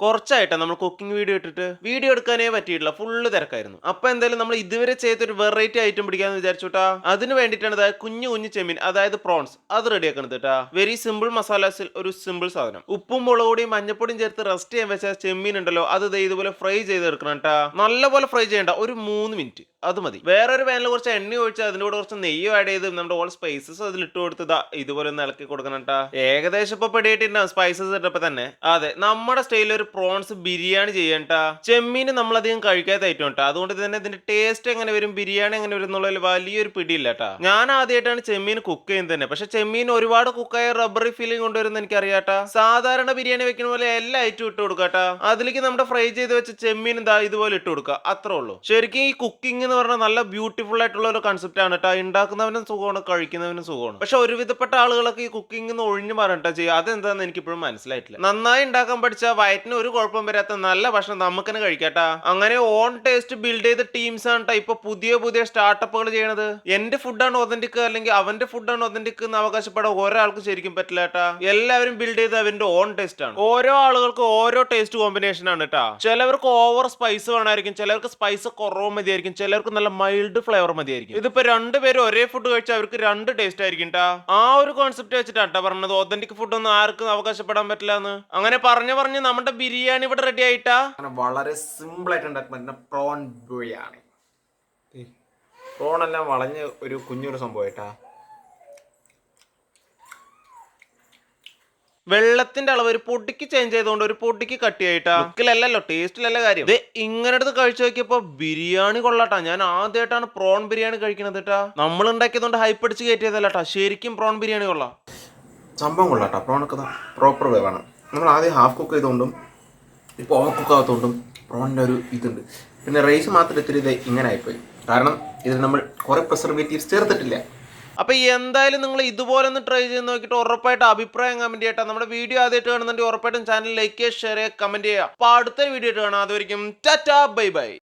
കുറച്ചായിട്ടാ നമ്മൾ cooking video ഇട്ടിട്ട് video എടുക്കാനേ പറ്റിയിട്ടില്ല, ഫുള്ള് തിരക്കായിരുന്നു. അപ്പൊ എന്തായാലും നമ്മൾ ഇതുവരെ ചെയ്തൊരു വെറൈറ്റി ഐറ്റം പിടിക്കാന്ന് വിചാരിച്ചുട്ടാ. അതിന് വേണ്ടിയിട്ടാണ് കുഞ്ഞു കുഞ്ഞു ചെമ്മീൻ, അതായത് പ്രോൺസ്, അത് റെഡി ആക്കണത് കേട്ടാ. വെരി സിമ്പിൾ മസാലാസിൽ ഒരു സിമ്പിൾ സാധനം. ഉപ്പും മുളകുപൊടിയും മഞ്ഞപ്പൊടിയും ചേർത്ത് റെസ്റ്റ് ചെയ്യാൻ വെച്ച ചെമ്മീൻ ഉണ്ടല്ലോ, അത് ഇതുപോലെ ഫ്രൈ ചെയ്തെടുക്കണം കേട്ടാ. നല്ലപോലെ ഫ്രൈ ചെയ്യണ്ട, ഒരു 3 മിനിറ്റ് അത് മതി. വേറൊരു പാനിൽ കുറച്ച് എണ്ണ ഒഴിച്ച് അതിൻ്റെ കൂടെ കുറച്ച് നെയ്യ് ആഡ് ചെയ്ത് നമ്മുടെ ഓൾ സ്പൈസസ് അതിൽ ഇട്ട് കൊടുത്തതാ ഇതുപോലെ ഒന്ന് ഇളക്കി കൊടുക്കണം കേട്ടാ. ഏകദേശം ഇപ്പൊ പെടിയായിട്ടുണ്ടാവും സ്പൈസസ് ഇട്ടപ്പോ തന്നെ. അതെ, നമ്മുടെ സ്റ്റൈലിൽ ഒരു പ്രോൺസ് ബിരിയാണി ചെയ്യണ്ടാ. ചെമ്മീൻ നമ്മളധികം കഴിക്കാത്ത ഐറ്റം കേട്ടോ, അതുകൊണ്ട് തന്നെ ഇതിന്റെ ടേസ്റ്റ് എങ്ങനെ വരും, ബിരിയാണി എങ്ങനെ വരും എന്നുള്ളതിൽ വലിയൊരു പിടിയില്ല കേട്ടാ. ഞാൻ ആദ്യമായിട്ടാണ് ചെമ്മീൻ കുക്ക് ചെയ്യുന്നത് തന്നെ, പക്ഷെ ചെമ്മീൻ ഒരുപാട് കുക്കായ റബ്ബറി ഫീലിംഗ് കൊണ്ടുവരുന്ന എനിക്ക് അറിയാട്ടാ. സാധാരണ ബിരിയാണി വെക്കുന്ന പോലെ എല്ലാ ഐറ്റം ഇട്ട് കൊടുക്കാട്ടാ. അതിലേക്ക് നമ്മുടെ ഫ്രൈ ചെയ്ത് വെച്ച ചെമ്മീൻ ഇതുപോലെ ഇട്ട് കൊടുക്കുക, അത്രേ ഉള്ളൂ. ശരിക്കും ഈ കുക്കിംഗ് എന്ന് പറഞ്ഞാൽ നല്ല ബ്യൂട്ടിഫുൾ ആയിട്ടുള്ള ഒരു കൺസെപ്റ്റ് ആണ് കേട്ടോ. ഉണ്ടാക്കുന്നവനും സുഖമാണ്, കഴിക്കുന്നവനും സുഖമാണ്. പക്ഷെ ഒരുവിധപ്പെട്ട ആളുകളൊക്കെ ഈ കുക്കിംഗ് ഒഴിഞ്ഞു മാറണ്ട ചെയ്യുക, അതെന്താന്ന് എനിക്ക് ഇപ്പോഴും മനസ്സിലായിട്ടില്ല. നന്നായി ഉണ്ടാക്കാൻ പഠിച്ച വയറ്റിന് ഒരു കുഴപ്പം വരാത്ത നല്ല ഭക്ഷണം നമുക്ക് തന്നെ കഴിക്കാട്ടാ. അങ്ങനെ ഓൺ ടേസ്റ്റ് ബിൽഡ് ചെയ്ത ടീംസ് ആണ് ട്ടോ ഇപ്പൊ പുതിയ പുതിയ സ്റ്റാർട്ടപ്പുകൾ ചെയ്യണത്. എന്റെ ഫുഡാണ് ഒതന്റിക് അല്ലെങ്കിൽ അവന്റെ ഫുഡാണ് ഒതന്റിക് എന്ന് അവകാശപ്പെടാൻ ഒരാൾക്ക് ശരിക്കും പറ്റില്ല കേട്ടാ. എല്ലാവരും ബിൽഡ് ചെയ്ത് അവന്റെ ഓൺ ടേസ്റ്റ് ആണ്. ഓരോ ആളുകൾക്ക് ഓരോ ടേസ്റ്റ് കോമ്പിനേഷൻ ആണ് കേട്ടാ. ചിലവർക്ക് ഓവർ സ്പൈസ് വേണമായിരിക്കും, ചിലർക്ക് സ്പൈസ് കുറവ് മതിയായിരിക്കും, ചിലർക്ക് നല്ല മൈൽഡ് ഫ്ലേവർ മതിയായിരിക്കും. ഇതിപ്പോ രണ്ടുപേരും ഒരേ ഫുഡ് കഴിച്ചാൽ അവർക്ക് രണ്ട് ടേസ്റ്റ് ആയിരിക്കും ട്ടാ. ആ ഒരു കോൺസെപ്റ്റ് വെച്ചിട്ടാ പറഞ്ഞത് ഒതന്റിക് ഫുഡ് ഒന്നും ആർക്കും അവകാശപ്പെടാൻ പറ്റില്ല എന്ന്. അങ്ങനെ പറഞ്ഞ് നമ്മുടെ ബിരിയാണി ഇവിടെ റെഡി ആയിട്ടാ. വളരെ സിമ്പിൾ ആയിട്ട് ഉണ്ടാക്കാൻ പറ്റുന്ന പ്രോൺ ബിരിയാണി. പ്രോൺ എല്ലാം വളഞ്ഞ് ഒരു കുഞ്ഞൊരു സംഭവമായിട്ടാ. വെള്ളത്തിന്റെ അളവ് ഒരു പൊടിക്ക് ചേഞ്ച് ചെയ്തുകൊണ്ട് ഒരു പൊടിക്ക് കട്ടിയായിട്ടാ. ലുക്കിലല്ലോ ടേസ്റ്റിലല്ല കാര്യം. ഇങ്ങനെ എടുത്ത് കഴിച്ചു നോക്കിയപ്പോ ബിരിയാണി കൊള്ളാട്ടാ. ഞാൻ ആദ്യമായിട്ടാണ് പ്രോൺ ബിരിയാണി കഴിക്കണത് കേട്ടാ. നമ്മൾ ഉണ്ടാക്കിയതുകൊണ്ട് ഹൈപ്പ് അടിച്ച് കയറ്റിയതല്ലാട്ടാ, ശരിക്കും പ്രോൺ ബിരിയാണി കൊള്ളാം. സംഭവം കൊള്ളാട്ടാ. പ്രോണൊക്കെ പ്രോപ്പർ വേവാണ്. നമ്മൾ ആദ്യം ഹാഫ് കുക്ക് ചെയ്തുകൊണ്ടും ഇപ്പോൾ ഓവർ കുക്ക് ആകത്തുകൊണ്ടും പ്രോണിൻ്റെ ഒരു ഇതുണ്ട്. പിന്നെ റൈസ് മാത്രം ഇത്തിരി ഇങ്ങനെ ആയിപ്പോയി, കാരണം ഇതിൽ നമ്മൾ കുറേ പ്രിസർവേറ്റീവ്സ് ചേർത്തിട്ടില്ല. അപ്പൊ എന്തായാലും നിങ്ങൾ ഇതുപോലെ ഒന്ന് ട്രൈ ചെയ്ത് നോക്കിയിട്ട് ഉറപ്പായിട്ട് അഭിപ്രായം കമന്റ് ചെയ്യട്ടെ. നമ്മുടെ വീഡിയോ ആദ്യമായിട്ട് കാണുന്നുണ്ടെങ്കിൽ ഉറപ്പായിട്ടും ചാനൽ ലൈക്ക് ചെയ്യുക, ഷെയർ ചെയ്യുക, കമന്റ് ചെയ്യുക. അപ്പൊ അടുത്ത വീഡിയോ ആയിട്ട് കാണാം. അതുവരെയും ടാറ്റാ ബൈ ബൈ.